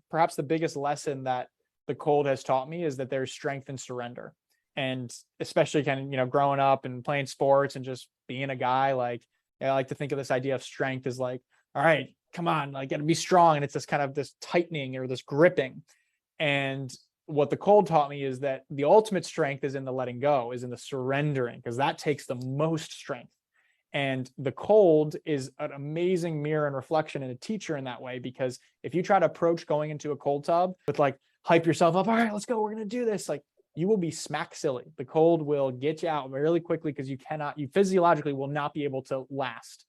perhaps the biggest lesson that the cold has taught me is that there's strength in surrender. And especially kind of, growing up and playing sports and just being a guy, like, I like to think of this idea of strength as like, all right, come on, like, gotta be strong. And it's this kind of this tightening or this gripping. And what the cold taught me is that the ultimate strength is in the letting go, is in the surrendering, because that takes the most strength. And the cold is an amazing mirror and reflection and a teacher in that way, because if you try to approach going into a cold tub with like hype yourself up, all right, let's go, we're going to do this, like, you will be smack silly. The cold will get you out really quickly because you physiologically will not be able to last.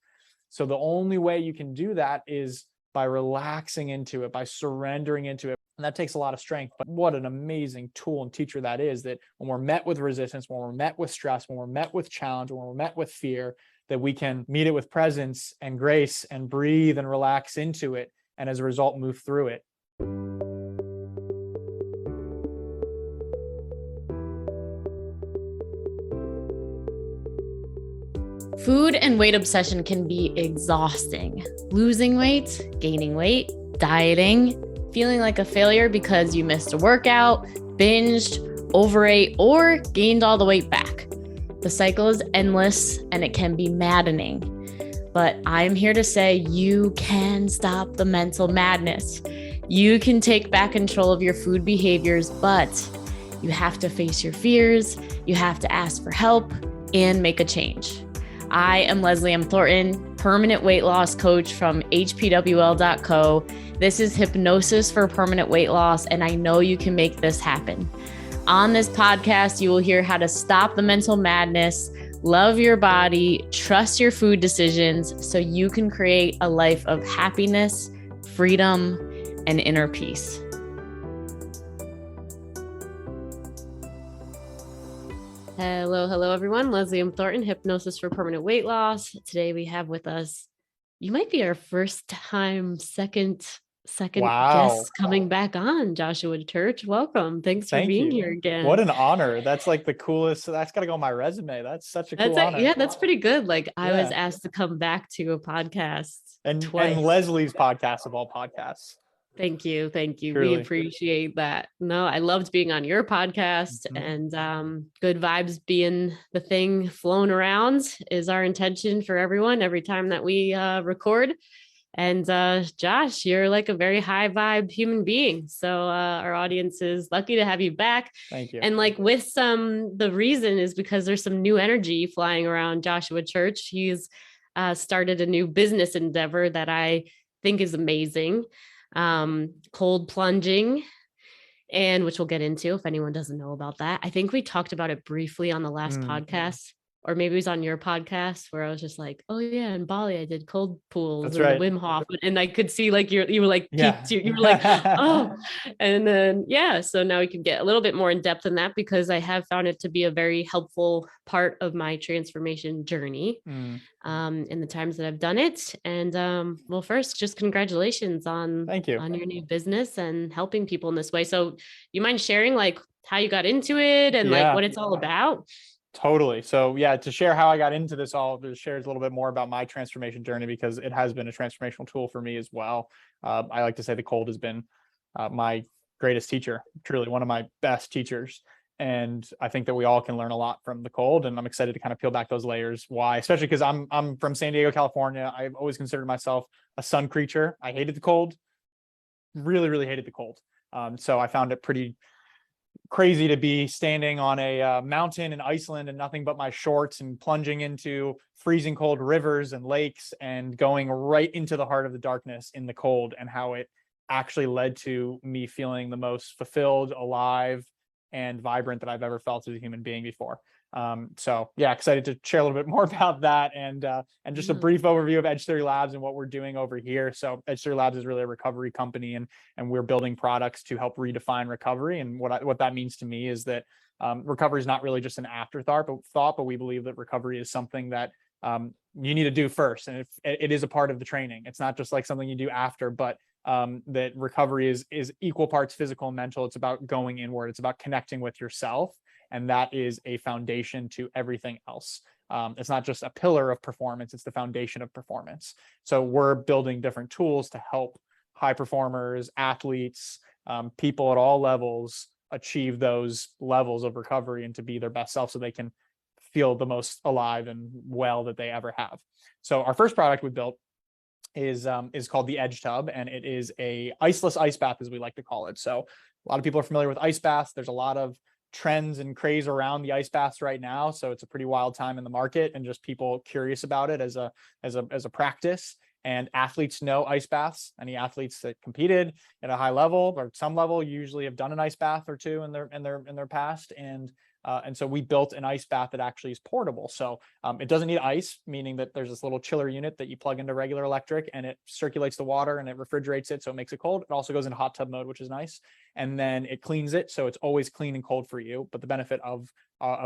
So the only way you can do that is by relaxing into it, by surrendering into it. And that takes a lot of strength, but what an amazing tool and teacher that is, that when we're met with resistance, when we're met with stress, when we're met with challenge, when we're met with fear, that we can meet it with presence and grace and breathe and relax into it. And as a result, move through it. Food and weight obsession can be exhausting. Losing weight, gaining weight, dieting, feeling like a failure because you missed a workout, binged, overate, or gained all the weight back. The cycle is endless and it can be maddening. But I'm here to say you can stop the mental madness. You can take back control of your food behaviors, but you have to face your fears, you have to ask for help, and make a change. I am Leslie M. Thornton, permanent weight loss coach from hpwl.co. This is Hypnosis for Permanent Weight Loss, and I know you can make this happen. On this podcast, you will hear how to stop the mental madness, love your body, trust your food decisions so you can create a life of happiness, freedom, and inner peace. Hello, everyone. Leslie M. Thornton, Hypnosis for Permanent Weight Loss. Today we have with us, you might be our first time, second guest coming back on, Joshua Church. Welcome. Thanks for being here again. What an honor. That's like the coolest. That's got to go on my resume. That's such a cool honor. Yeah, that's pretty good. Like I was asked to come back to a podcast twice. And Leslie's podcast of all podcasts. Thank you. Truly. We appreciate that. No, I loved being on your podcast, and good vibes being the thing flown around is our intention for everyone every time that we record. And Josh, you're like a very high vibe human being. So our audience is lucky to have you back. Thank you. And like with the reason is because there's some new energy flying around Joshua Church. He's started a new business endeavor that I think is amazing. Cold plunging, and which we'll get into if anyone doesn't know about that. I think we talked about it briefly on the last podcast, or maybe it was on your podcast where I was just like, oh yeah, in Bali I did cold pools. That's right. Wim Hof, and I could see like you were like peaked, you were like oh, and then so now we can get a little bit more in depth in that, because I have found it to be a very helpful part of my transformation journey in the times that I've done it. And well, first, just congratulations on your new business and helping people in this way. So you mind sharing like how you got into it and like what it's all about? Totally. So to share how I got into this, all shares a little bit more about my transformation journey, because it has been a transformational tool for me as well. I like to say the cold has been my greatest teacher, truly one of my best teachers. And I think that we all can learn a lot from the cold, and I'm excited to kind of peel back those layers. Why? Especially because I'm from San Diego, California. I've always considered myself a sun creature. I hated the cold, really, really hated the cold. So I found it pretty crazy to be standing on a mountain in Iceland and nothing but my shorts and plunging into freezing cold rivers and lakes and going right into the heart of the darkness in the cold, and how it actually led to me feeling the most fulfilled, alive, and vibrant that I've ever felt as a human being before. Excited to share a little bit more about that, and just a brief overview of Edge Theory Labs and what we're doing over here. So Edge Theory Labs is really a recovery company, and we're building products to help redefine recovery. And what that means to me is that recovery is not really just an afterthought, but we believe that recovery is something that you need to do first, and it is a part of the training. It's not just like something you do after, but that recovery is equal parts physical and mental. It's about going inward. It's about connecting with yourself. And that is a foundation to everything else. It's not just a pillar of performance, it's the foundation of performance. So we're building different tools to help high performers, athletes, people at all levels achieve those levels of recovery and to be their best self so they can feel the most alive and well that they ever have. So our first product we built is called the Edge Tub, and it is a iceless ice bath, as we like to call it. So a lot of people are familiar with ice baths. There's a lot of trends and craze around the ice baths right now, so it's a pretty wild time in the market, and just people curious about it as a practice. And athletes know ice baths. Any athletes that competed at a high level or some level usually have done an ice bath or two in their past. And so we built an ice bath that actually is portable. So it doesn't need ice, meaning that there's this little chiller unit that you plug into regular electric, and it circulates the water and it refrigerates it, so it makes it cold. It also goes into hot tub mode, which is nice. And then it cleans it, so it's always clean and cold for you. But the benefit of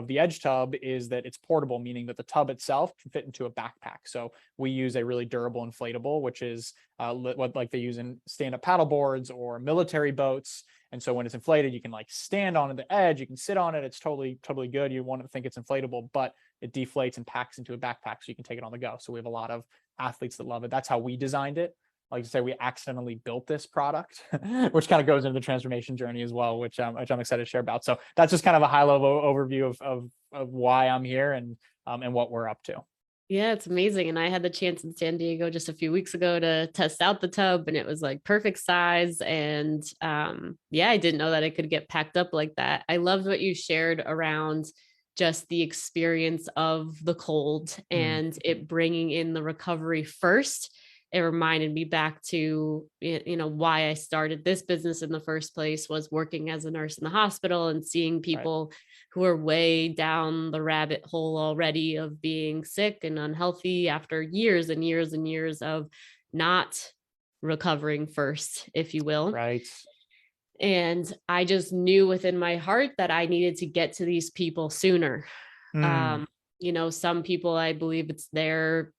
the Edge Tub is that it's portable, meaning that the tub itself can fit into a backpack. So we use a really durable inflatable, which is what like they use in stand-up paddle boards or military boats. And so when it's inflated, you can like stand on the edge, you can sit on it. It's totally good. You want to think it's inflatable, but it deflates and packs into a backpack so you can take it on the go. So we have a lot of athletes that love it. That's how we designed it. Like to say, we accidentally built this product, which kind of goes into the transformation journey as well, which I'm excited to share about. So that's just kind of a high level overview of why I'm here and what we're up to. Yeah, it's amazing. And I had the chance in San Diego just a few weeks ago to test out the tub, and it was like perfect size. And yeah, I didn't know that it could get packed up like that. I loved what you shared around just the experience of the cold and it bringing in the recovery first. It reminded me back to, why I started this business in the first place, was working as a nurse in the hospital and seeing people who are way down the rabbit hole already of being sick and unhealthy after years and years and years of not recovering first, if you will. Right. And I just knew within my heart that I needed to get to these people sooner. Some people, I believe it's their,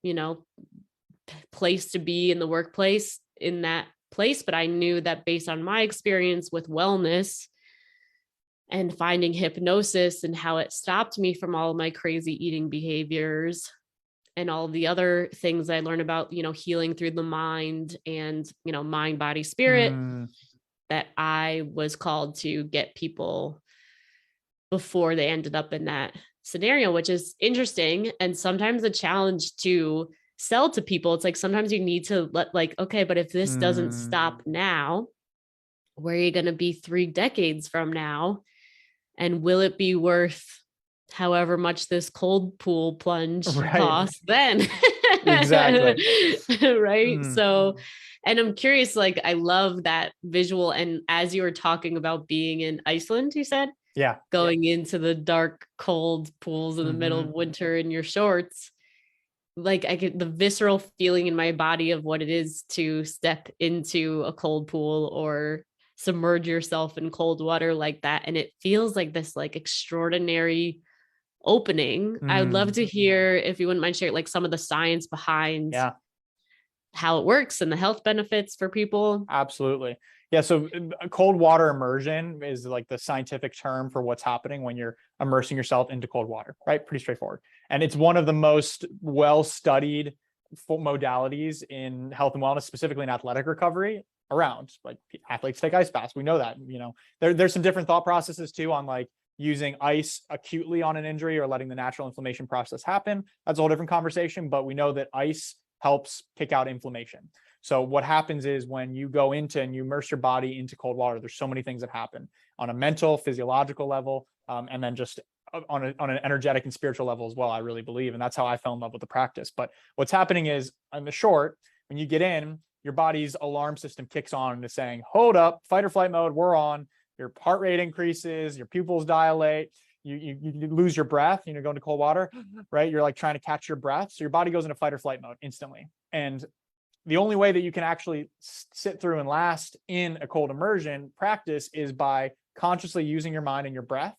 place to be in the workplace in that place. But I knew that based on my experience with wellness and finding hypnosis and how it stopped me from all of my crazy eating behaviors and all the other things I learned about, healing through the mind and, mind, body, spirit, that I was called to get people before they ended up in that scenario, which is interesting. And sometimes a challenge to sell to people. It's like, sometimes you need to okay, but if this doesn't stop now, where are you going to be 3 decades from now? And will it be worth however much this cold pool plunge costs then? Exactly. Right. So, and I'm curious, I love that visual. And as you were talking about being in Iceland, you said, going into the dark, cold pools in the middle of winter in your shorts, I get the visceral feeling in my body of what it is to step into a cold pool or submerge yourself in cold water like that. And it feels like this extraordinary opening. I would love to hear, if you wouldn't mind sharing some of the science behind how it works and the health benefits for people. Absolutely. Yeah. So cold water immersion is the scientific term for what's happening when you're immersing yourself into cold water, right? Pretty straightforward. And it's one of the most well-studied modalities in health and wellness, specifically in athletic recovery around. Athletes take ice baths. We know that, there's some different thought processes too on using ice acutely on an injury or letting the natural inflammation process happen. That's a whole different conversation, but we know that ice helps kick out inflammation. So what happens is when you go into and you immerse your body into cold water, there's so many things that happen on a mental, physiological level, and then just on an energetic and spiritual level as well, I really believe. And that's how I fell in love with the practice. But what's happening is, in the short, when you get in, your body's alarm system kicks on and is saying, hold up, fight or flight mode, we're on. Your heart rate increases, your pupils dilate, you lose your breath, go into cold water, right? You're trying to catch your breath. So your body goes into fight or flight mode instantly. And the only way that you can actually sit through and last in a cold immersion practice is by consciously using your mind and your breath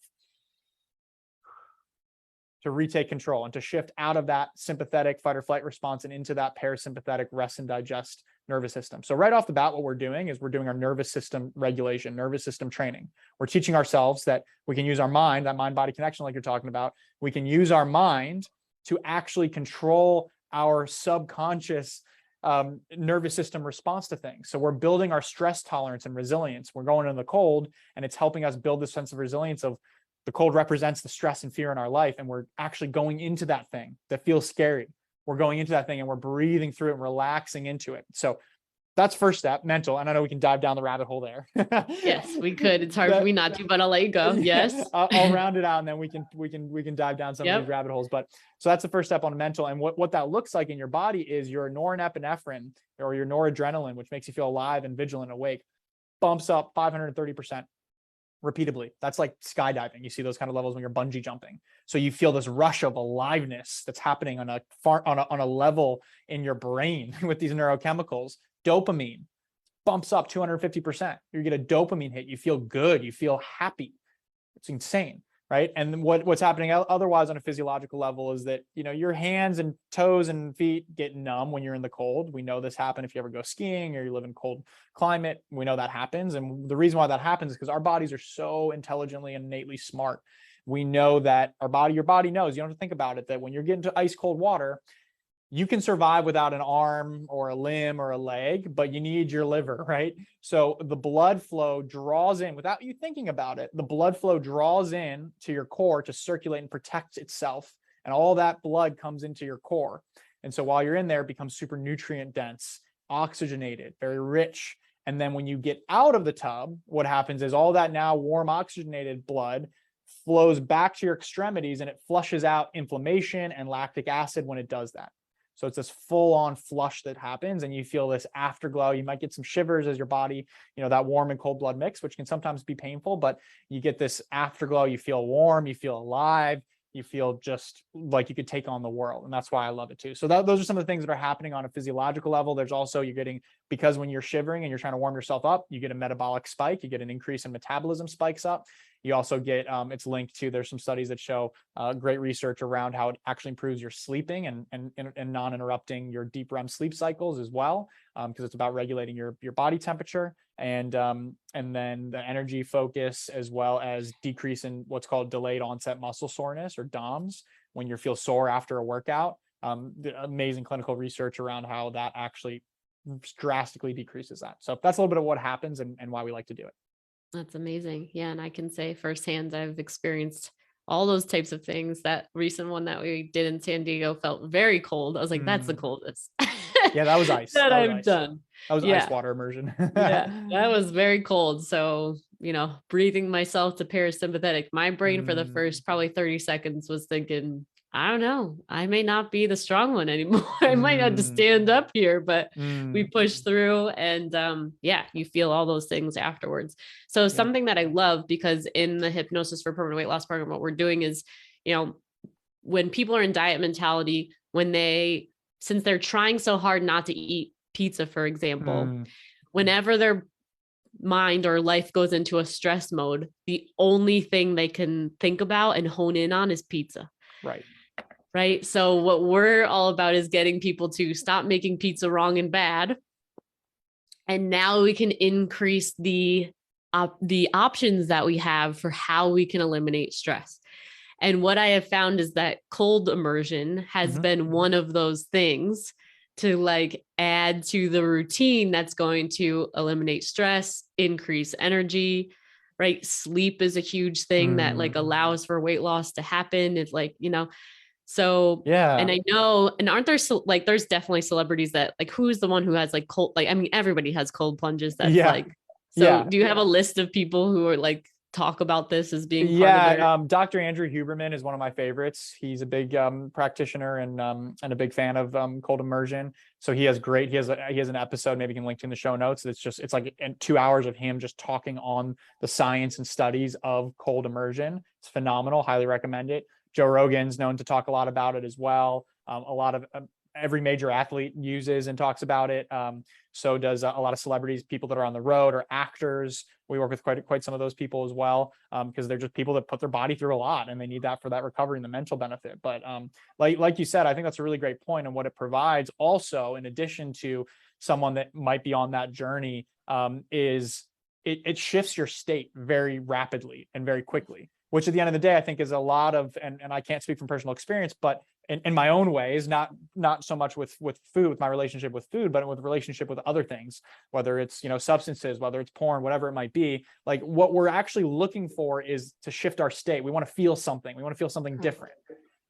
to retake control and to shift out of that sympathetic fight or flight response and into that parasympathetic rest and digest nervous system. So right off the bat, what we're doing is we're doing our nervous system regulation, nervous system training. We're teaching ourselves that we can use our mind, that mind-body connection like you're talking about. We can use our mind to actually control our subconscious nervous system response to things. So we're building our stress tolerance and resilience. We're going in the cold, and it's helping us build this sense of resilience of the cold represents the stress and fear in our life. And we're actually going into that thing that feels scary. We're going into that thing and we're breathing through it and relaxing into it. So that's first step, mental. And I know we can dive down the rabbit hole there. Yes, we could. It's hard for me not to, but I'll let you go. Yes. I'll round it out, and then we can dive down some of these rabbit holes. But so that's the first step on mental. And what that looks like in your body is your norepinephrine, or your noradrenaline, which makes you feel alive and vigilant, awake, bumps up 530% repeatedly. That's like skydiving. You see those kind of levels when you're bungee jumping. So you feel this rush of aliveness that's happening on a level in your brain with these neurochemicals. Dopamine bumps up 250%. You get a dopamine hit. You feel good. You feel happy. It's insane, right? And what's happening otherwise on a physiological level is that, you know, your hands and toes and feet get numb when you're in the cold. We know this happen if you ever go skiing or you live in cold climate. We know that happens. And the reason why that happens is because our bodies are so intelligently and innately smart. We know that your body knows, you don't have to think about it, that when you're getting to ice cold water, you can survive without an arm or a limb or a leg, but you need your liver, right? So the blood flow draws in without you thinking about it. The blood flow draws in to your core to circulate and protect itself. And all that blood comes into your core. And so while you're in there, it becomes super nutrient dense, oxygenated, very rich. And then when you get out of the tub, what happens is all that now warm oxygenated blood flows back to your extremities, and it flushes out inflammation and lactic acid when it does that. So it's this full-on flush that happens, and you feel this afterglow. You might get some shivers as your body, you know, that warm and cold blood mix, which can sometimes be painful, but you get this afterglow. You feel warm, you feel alive, you feel just like you could take on the world. And that's why I love it too. So those are some of the things that are happening on a physiological level. There's also, you're getting, because when you're shivering and you're trying to warm yourself up, you get a metabolic spike, you get an increase in metabolism spikes up. You also get, it's linked to, there's some studies that show great research around how it actually improves your sleeping and non-interrupting your deep REM sleep cycles as well, because it's about regulating your body temperature, and then the energy focus, as well as decrease in what's called delayed onset muscle soreness, or DOMS, when you feel sore after a workout. The amazing clinical research around how that actually drastically decreases that. So that's a little bit of what happens and why we like to do it. That's amazing. Yeah. And I can say firsthand, I've experienced all those types of things. That recent one that we did in San Diego felt very cold. I was like, that's the coldest. Yeah, that was ice. that I've done. That was ice water immersion. Yeah, that was very cold. So, you know, breathing myself to parasympathetic, my brain for the first probably 30 seconds was thinking, I don't know, I may not be the strong one anymore. I might have to stand up here, but we push through, and yeah, you feel all those things afterwards. So something that I love, because in the Hypnosis for Permanent Weight Loss program, what we're doing is, you know, when people are in diet mentality, since they're trying so hard not to eat pizza, for example, whenever their mind or life goes into a stress mode, the only thing they can think about and hone in on is pizza. Right. So what we're all about is getting people to stop making pizza wrong and bad. And now we can increase the options that we have for how we can eliminate stress. And what I have found is that cold immersion has been one of those things to like add to the routine that's going to eliminate stress, increase energy, right? Sleep is a huge thing that like allows for weight loss to happen. It's like, you know, so, yeah. And I know, and aren't there like, there's definitely celebrities that like, who's the one who has like cold, like, I mean, everybody has cold plunges. That's like, so do you have a list of people who are like, talk about this as being part of their... Dr. Andrew Huberman is one of my favorites. He's a big practitioner and a big fan of cold immersion. So he has an episode, maybe you can link to in the show notes. It's like 2 hours of him just talking on the science and studies of cold immersion. It's phenomenal. Highly recommend it. Joe Rogan's known to talk a lot about it as well. A lot of every major athlete uses and talks about it. So does a lot of celebrities, people that are on the road, or actors. We work with quite some of those people as well, because they're just people that put their body through a lot and they need that for that recovery and the mental benefit. But like you said, I think that's a really great point. And what it provides also, in addition to someone that might be on that journey, is it shifts your state very rapidly and very quickly. which at the end of the day, I think is a lot of, and I can't speak from personal experience, but in my own ways, not so much with food, with my relationship with food, but with relationship with other things, whether it's, substances, whether it's porn, whatever it might be. Like, what we're actually looking for is to shift our state. We want to feel something. We want to feel something different.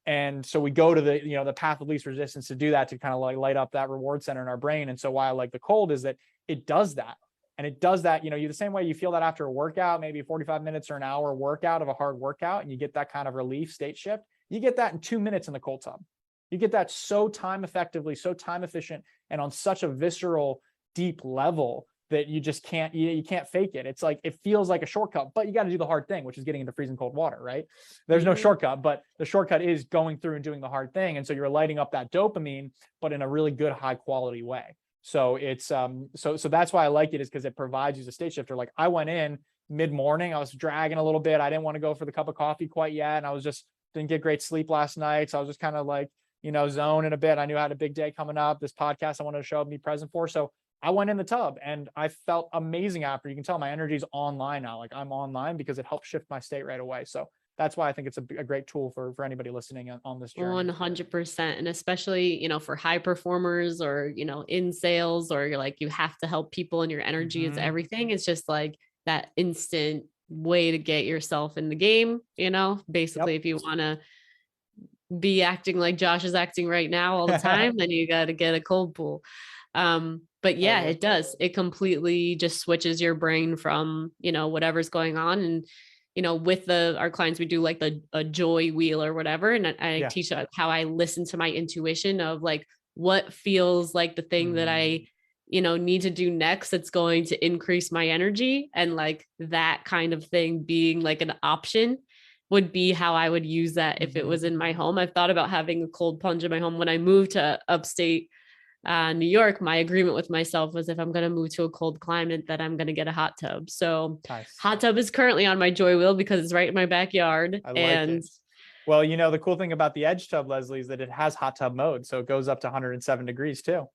And so we go to the, the path of least resistance to do that, to kind of like light up that reward center in our brain. And so why I like the cold is that it does that. And it does that, you the same way you feel that after a workout, maybe 45 minutes or an hour workout of a hard workout, and you get that kind of relief state shift. You get that in 2 minutes in the cold tub. You get that so time effectively, so time efficient, and on such a visceral, deep level that you just can't, you can't fake it. It's like, it feels like a shortcut, but you got to do the hard thing, which is getting into freezing cold water, right? There's no shortcut, but the shortcut is going through and doing the hard thing. And so you're lighting up that dopamine, but in a really good, high quality way. So it's, so that's why I like it, is because it provides you a state shifter. Like, I went in mid-morning, I was dragging a little bit. I didn't want to go for the cup of coffee quite yet. And I was just, didn't get great sleep last night. So I was just kind of like, zoning a bit. I knew I had a big day coming up, this podcast I wanted to show up, be present for. So I went in the tub and I felt amazing after. You can tell my energy's online now. Like, I'm online because it helps shift my state right away. So that's why I think it's a great tool for anybody listening on this journey. 100%. And especially, for high performers, or, in sales, or you're like, you have to help people and your energy is everything. It's just like that instant way to get yourself in the game, basically. If you want to be acting like Josh is acting right now all the time, then you got to get a cold pool. But yeah, it does. It completely just switches your brain from, whatever's going on. And, with our clients, we do like a joy wheel or whatever. And I teach how I listen to my intuition of like, what feels like the thing that I, need to do next that's going to increase my energy. And like that kind of thing being like an option would be how I would use that if it was in my home. I've thought about having a cold plunge in my home. When I moved to upstate New York, my agreement with myself was, if I'm going to move to a cold climate, that I'm going to get a hot tub. So hot tub is currently on my joy wheel because it's right in my backyard. I like it. Well, the cool thing about the Edge tub, Leslie, is that it has hot tub mode. So it goes up to 107 degrees too.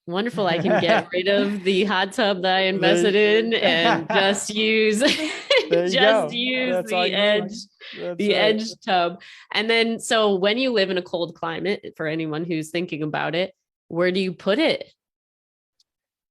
Wonderful. I can get rid of the hot tub that I invested in and just use the Edge tub. And then, so when you live in a cold climate, for anyone who's thinking about it, where do you put it?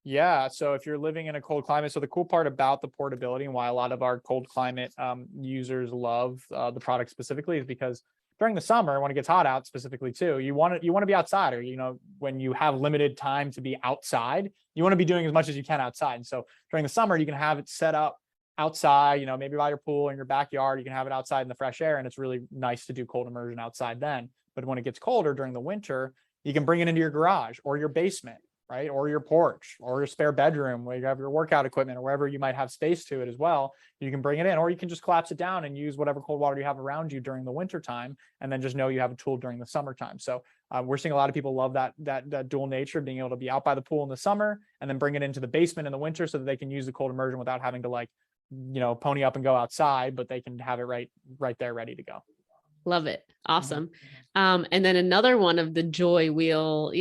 Yeah. So if you're living in a cold climate, so the cool part about the portability and why a lot of our cold climate users love the product specifically is because during the summer, when it gets hot out specifically too, you want to be outside, or, when you have limited time to be outside, you want to be doing as much as you can outside. And so during the summer, you can have it set up outside, maybe by your pool in your backyard, you can have it outside in the fresh air. And it's really nice to do cold immersion outside then. But when it gets colder during the winter, you can bring it into your garage or your basement, right? Or your porch or your spare bedroom where you have your workout equipment, or wherever you might have space to it as well. You can bring it in, or you can just collapse it down and use whatever cold water you have around you during the winter time, and then just know you have a tool during the summertime. So we're seeing a lot of people love that dual nature of being able to be out by the pool in the summer and then bring it into the basement in the winter, so that they can use the cold immersion without having to pony up and go outside, but they can have it right there ready to go. Love it. Awesome. And then another one of the joy wheel,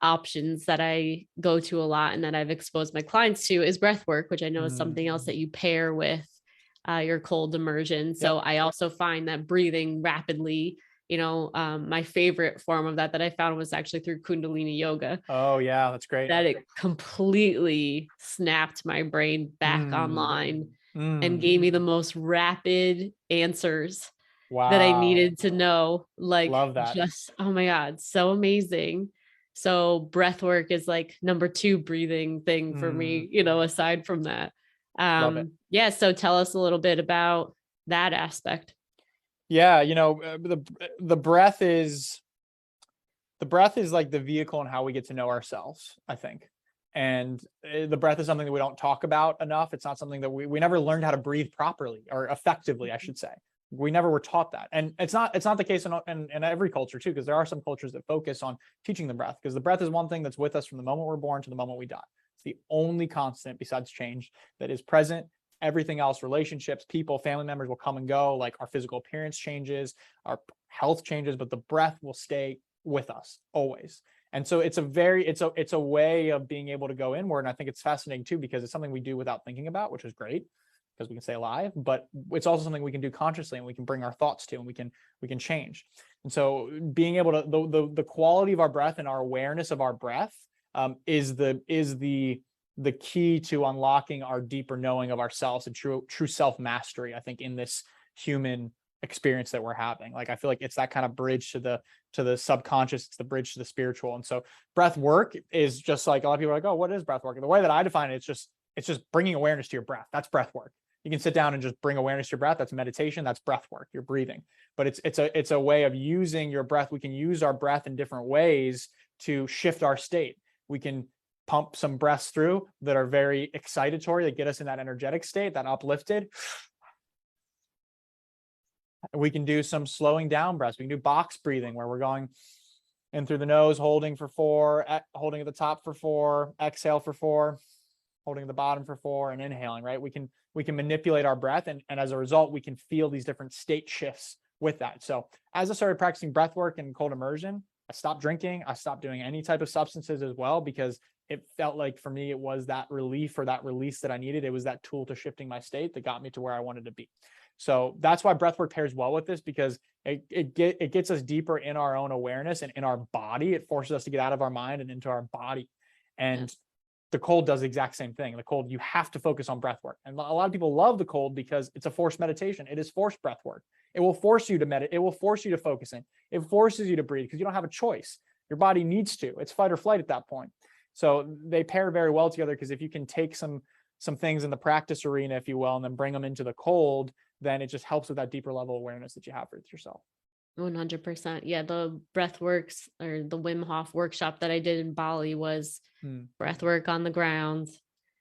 options that I go to a lot and that I've exposed my clients to is breath work, which I know is something else that you pair with your cold immersion. So I also find that breathing rapidly, my favorite form of that I found was actually through Kundalini yoga. Oh yeah. That's great. That it completely snapped my brain back online and gave me the most rapid answers that I needed to know. Like, love that. Just, oh my God, so amazing. So breath work is like number 2 breathing thing for me, aside from that. Yeah. So tell us a little bit about that aspect. Yeah. The breath is like the vehicle and how we get to know ourselves, I think. And the breath is something that we don't talk about enough. It's not something that we never learned how to breathe properly, or effectively, I should say. We never were taught that. And it's not the case in every culture too, because there are some cultures that focus on teaching the breath, because the breath is one thing that's with us from the moment we're born to the moment we die. It's the only constant besides change that is present. Everything else, relationships, people, family members will come and go. Like, our physical appearance changes, our health changes, but the breath will stay with us always. And so it's a way of being able to go inward. And I think it's fascinating too, because it's something we do without thinking about, which is great. because we can stay alive, but it's also something we can do consciously and we can bring our thoughts to, and we can change. And so being able to, the quality of our breath and our awareness of our breath is the key to unlocking our deeper knowing of ourselves and true self mastery, I think, in this human experience that we're having. Like, I feel like it's that kind of bridge to the subconscious, it's the bridge to the spiritual. And so breath work is just like, a lot of people are like, oh, what is breath work? And the way that I define it, it's just bringing awareness to your breath. That's breath work. You can sit down and just bring awareness to your breath. That's meditation. That's breath work. You're breathing. But it's a way of using your breath. We can use our breath in different ways to shift our state. We can pump some breaths through that are very excitatory, that get us in that energetic state, that uplifted. We can do some slowing down breaths. We can do box breathing, where we're going in through the nose, holding for 4, holding at the top for 4, exhale for 4, holding at the bottom for 4, and inhaling, right? We can manipulate our breath, and as a result, we can feel these different state shifts with that. So as I started practicing breath work and cold immersion, I stopped drinking. I stopped doing any type of substances as well, because it felt like, for me, it was that relief or that release that I needed. It was that tool to shifting my state that got me to where I wanted to be. So that's why breathwork pairs well with this, because it gets us deeper in our own awareness and in our body. It forces us to get out of our mind and into our body. And the cold does the exact same thing. The cold, you have to focus on breath work. And a lot of people love the cold because it's a forced meditation. It is forced breath work. It will force you to meditate. It will force you to focus in. It forces you to breathe because you don't have a choice. Your body needs to. It's fight or flight at that point. So they pair very well together, because if you can take some things in the practice arena, if you will, and then bring them into the cold, then it just helps with that deeper level awareness that you have for yourself. 100%. Yeah. The breath works, or the Wim Hof workshop that I did in Bali, was breath work on the ground,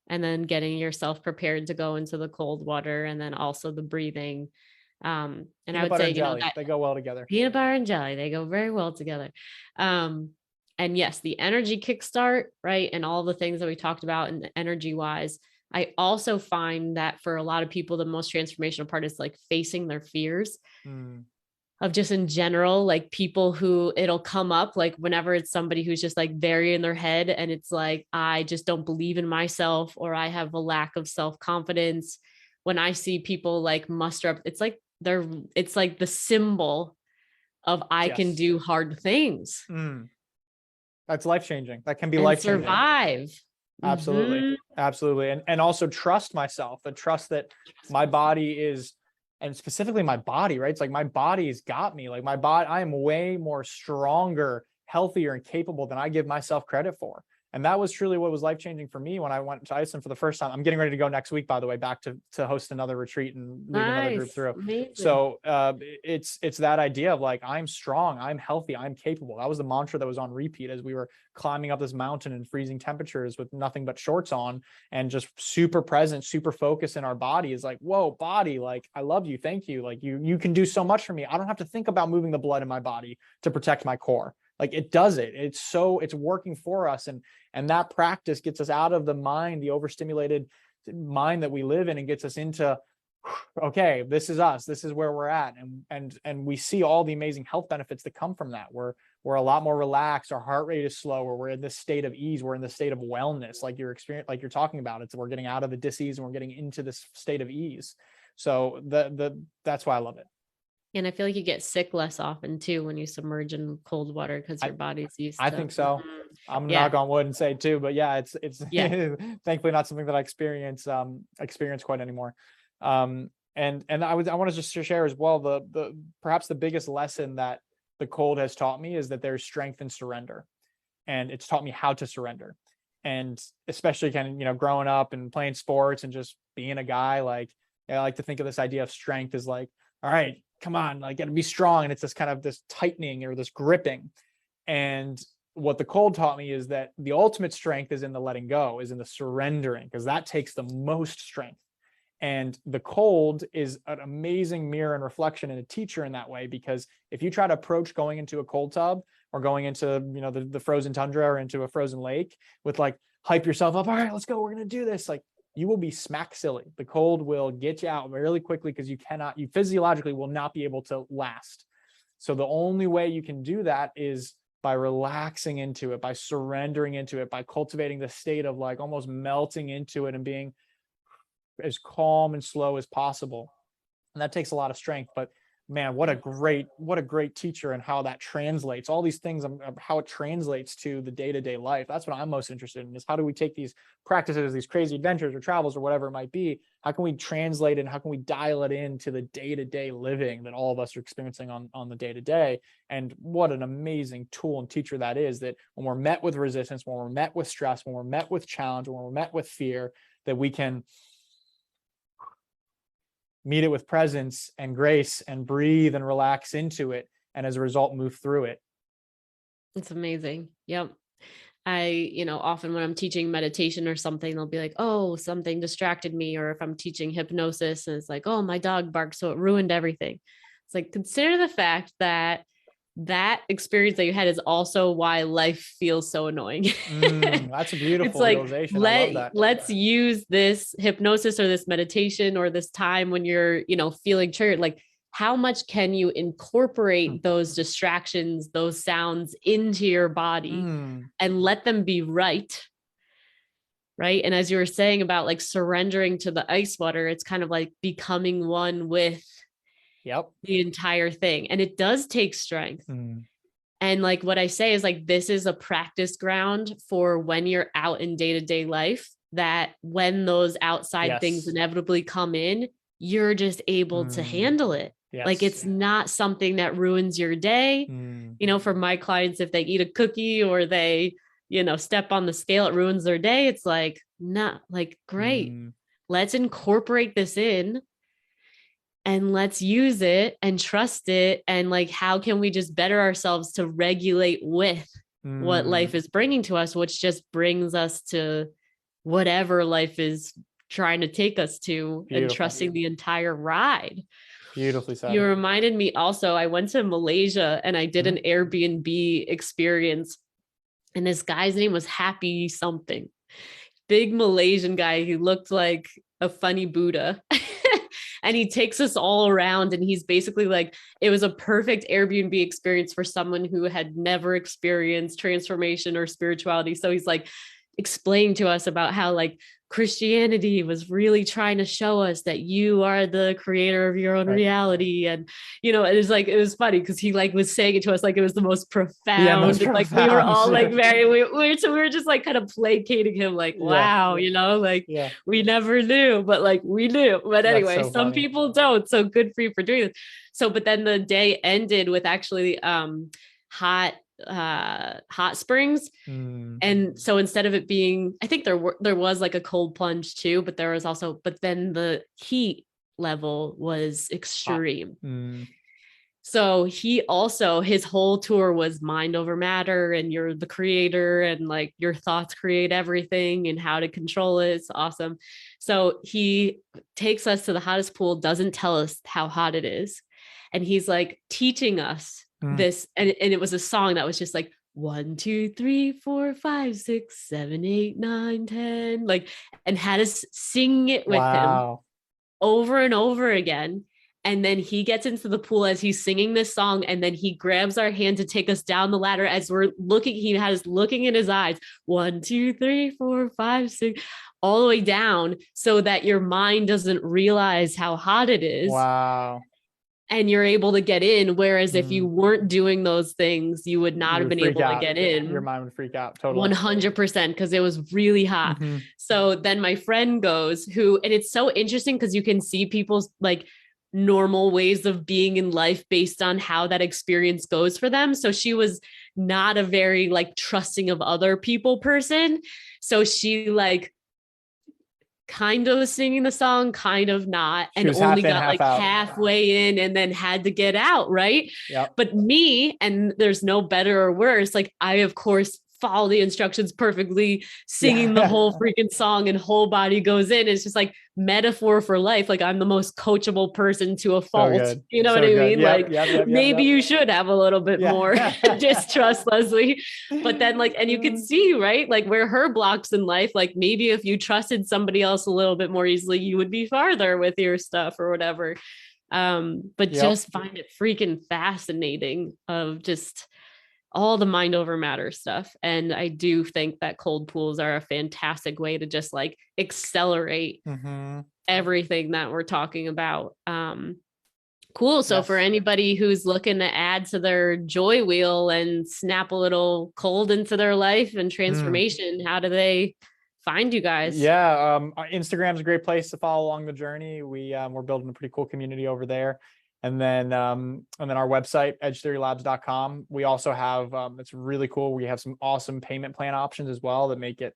and then getting yourself prepared to go into the cold water, and then also the breathing. And Peanut I would butter say, and jelly, they go well together. Peanut butter and jelly, they go very well together. And yes, the energy kickstart, right? And all the things that we talked about, and energy wise, I also find that for a lot of people, the most transformational part is like facing their fears of just in general, like people who it'll come up, like whenever it's somebody who's just like very in their head, and it's like, I just don't believe in myself, or I have a lack of self-confidence. When I see people like muster up, it's like the symbol of I can do hard things. That's life-changing. That can be life-changing. Survive. Absolutely. Absolutely. And also trust myself, the trust that my body is, and specifically my body, right? It's like my body's got me. Like my body, I am way more stronger, healthier, and capable than I give myself credit for. And that was truly what was life-changing for me when I went to Iceland for the first time. I'm getting ready to go next week, by the way, back to host another retreat and lead another group through. Amazing. So it's that idea of like, I'm strong, I'm healthy, I'm capable. That was the mantra that was on repeat as we were climbing up this mountain in freezing temperatures with nothing but shorts on, and just super present, super focused in our body. Is like, whoa, body, like, I love you. Thank you. Like you can do so much for me. I don't have to think about moving the blood in my body to protect my core. Like it does it. It's working for us. And that practice gets us out of the mind, the overstimulated mind that we live in, and gets us into, okay, this is us. This is where we're at. And we see all the amazing health benefits that come from that. We're a lot more relaxed. Our heart rate is slower. We're in this state of ease. We're in this state of wellness, like you're talking about. We're getting out of the dis-ease and we're getting into this state of ease. So that's why I love it. And I feel like you get sick less often too when you submerge in cold water, because your body's used to. I think so. I'm gonna knock on wood and say too, but yeah, it's thankfully not something that I experience quite anymore. And I want to just share as well, the perhaps the biggest lesson that the cold has taught me is that there's strength in surrender, and it's taught me how to surrender. And especially kind of, growing up and playing sports and just being a guy, like I like to think of this idea of strength as like, all right, come on, like, gotta be strong. And it's this kind of this tightening or this gripping. And what the cold taught me is that the ultimate strength is in the letting go, is in the surrendering, because that takes the most strength. And the cold is an amazing mirror and reflection and a teacher in that way, because if you try to approach going into a cold tub or going into, the frozen tundra or into a frozen lake with like, hype yourself up, all right, let's go, we're going to do this. Like, you will be smack silly. The cold will get you out really quickly, because you physiologically will not be able to last. So the only way you can do that is by relaxing into it, by surrendering into it, by cultivating the state of like almost melting into it and being, as calm and slow as possible. And that takes a lot of strength, but man, what a great teacher, and how that translates all these things, how it translates to the day-to-day life. That's what I'm most interested in, is how do we take these practices, these crazy adventures or travels or whatever it might be, how can we translate it, and how can we dial it into the day-to-day living that all of us are experiencing on the day-to-day. And what an amazing tool and teacher that is, that when we're met with resistance, when we're met with stress, when we're met with challenge, when we're met with fear, that we can meet it with presence and grace and breathe and relax into it. And as a result, move through it. It's amazing. Yep. Often when I'm teaching meditation or something, they'll be like, oh, something distracted me. Or if I'm teaching hypnosis and it's like, oh, my dog barked, so it ruined everything. It's like, consider the fact that experience that you had is also why life feels so annoying. That's a beautiful it's like, realization. I love that. Let's use this hypnosis or this meditation or this time when you're, feeling triggered. Like, how much can you incorporate those distractions, those sounds into your body and let them be right? Right. And as you were saying about like surrendering to the ice water, it's kind of like becoming one with the entire thing. And it does take strength. And like what I say is like, this is a practice ground for when you're out in day-to-day life, that when those outside things inevitably come in, you're just able to handle it. Like, it's not something that ruins your day. For my clients, if they eat a cookie or they, step on the scale, it ruins their day. It's like, nah, like, great. Let's incorporate this in. And let's use it and trust it. And like, how can we just better ourselves to regulate with what life is bringing to us, which just brings us to whatever life is trying to take us to. Beautiful. And trusting the entire ride. Beautifully said. You reminded me also, I went to Malaysia and I did an Airbnb experience, and this guy's name was Happy something. Big Malaysian guy. He looked like a funny Buddha. And he takes us all around, and he's basically like, it was a perfect Airbnb experience for someone who had never experienced transformation or spirituality. So he's like explaining to us about how like Christianity was really trying to show us that you are the creator of your own reality. And, it was funny because he like was saying it to us like it was the most profound. Like we were all like we were just like kind of placating him like, wow, we never knew, but like we knew. But anyway, so some people don't. So good for you for doing this. So, but then the day ended with actually hot springs. And so instead of it being, I think there was like a cold plunge too, but then the heat level was extreme. So his whole tour was mind over matter, and you're the creator, and like your thoughts create everything, and how to control it. It's awesome. So he takes us to the hottest pool, doesn't tell us how hot it is. And he's like teaching us this, and it was a song that was just like 1, 2, 3, 4, 5, 6, 7, 8, 9, 10, like, and had us sing it with him over and over again. And then he gets into the pool as he's singing this song, and then he grabs our hand to take us down the ladder as we're looking. He has us looking in his eyes, 1, 2, 3, 4, 5, 6, all the way down, so that your mind doesn't realize how hot it is. Wow. And you're able to get in. Whereas if you weren't doing those things, you would not have been able to get in. Your mind would freak out. Totally. 100%. Because it was really hot. So then my friend goes and it's so interesting because you can see people's like normal ways of being in life based on how that experience goes for them. So she was not a very like trusting of other people person. So she like kind of singing the song, kind of not, and only got like halfway in and then had to get out. Right. Yep. But me, and there's no better or worse, like I, of course, follow the instructions perfectly, singing the whole freaking song, and whole body goes in. It's just like metaphor for life. Like I'm the most coachable person to a fault. So you know what I mean? Yep, maybe you should have a little bit more distrust, Leslie. But then like, and you can see, right? Like where her blocks in life, like maybe if you trusted somebody else a little bit more easily, you would be farther with your stuff or whatever. But just find it freaking fascinating of just all the mind over matter stuff. And I do think that cold pools are a fantastic way to just like accelerate everything that we're talking about. Cool. So for anybody who's looking to add to their joy wheel and snap a little cold into their life and transformation, how do they find you guys? Yeah, Instagram's a great place to follow along the journey. We're building a pretty cool community over there. And then our website, edgetheorylabs.com. We also have, it's really cool. We have some awesome payment plan options as well that make it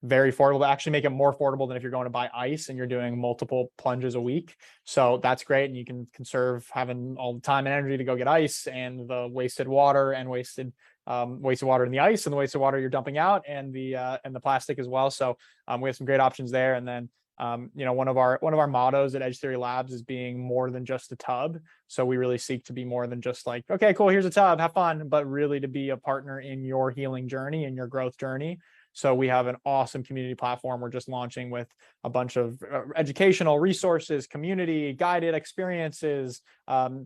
very affordable, actually make it more affordable than if you're going to buy ice and you're doing multiple plunges a week. So that's great. And you can conserve having all the time and energy to go get ice and the wasted water and wasted water in the ice and the wasted water you're dumping out and the plastic as well. So we have some great options there. And then one of our mottos at Edge Theory Labs is being more than just a tub. So we really seek to be more than just like, okay, cool, here's a tub, have fun, but really to be a partner in your healing journey and your growth journey. So we have an awesome community platform we're just launching with a bunch of educational resources, community guided experiences,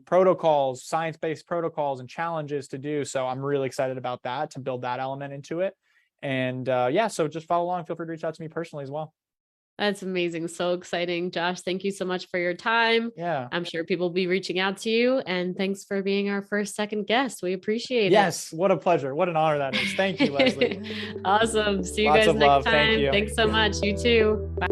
protocols, science-based protocols and challenges to do. So I'm really excited about that, to build that element into it. And so just follow along. Feel free to reach out to me personally as well. That's amazing. So exciting. Josh, thank you so much for your time. Yeah. I'm sure people will be reaching out to you. And thanks for being our second guest. We appreciate it. Yes. What a pleasure. What an honor that is. Thank you, Leslie. Awesome. See you Lots guys of next love. time. Thank you. Thanks so much. You too. Bye.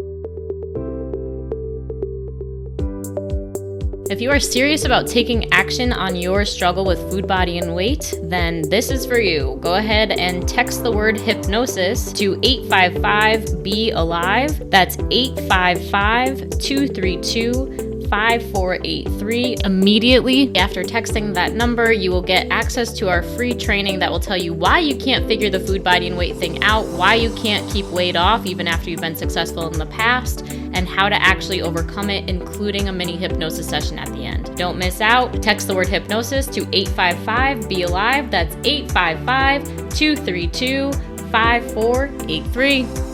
If you are serious about taking action on your struggle with food, body, and weight, then this is for you. Go ahead and text the word hypnosis to 855-BE-ALIVE. That's 855-232-5483. Immediately after texting that number, you will get access to our free training that will tell you why you can't figure the food, body, and weight thing out, why you can't keep weight off even after you've been successful in the past, and how to actually overcome it, including a mini hypnosis session at the end. Don't miss out. Text the word hypnosis to 855-BE-ALIVE. That's 855-232-5483.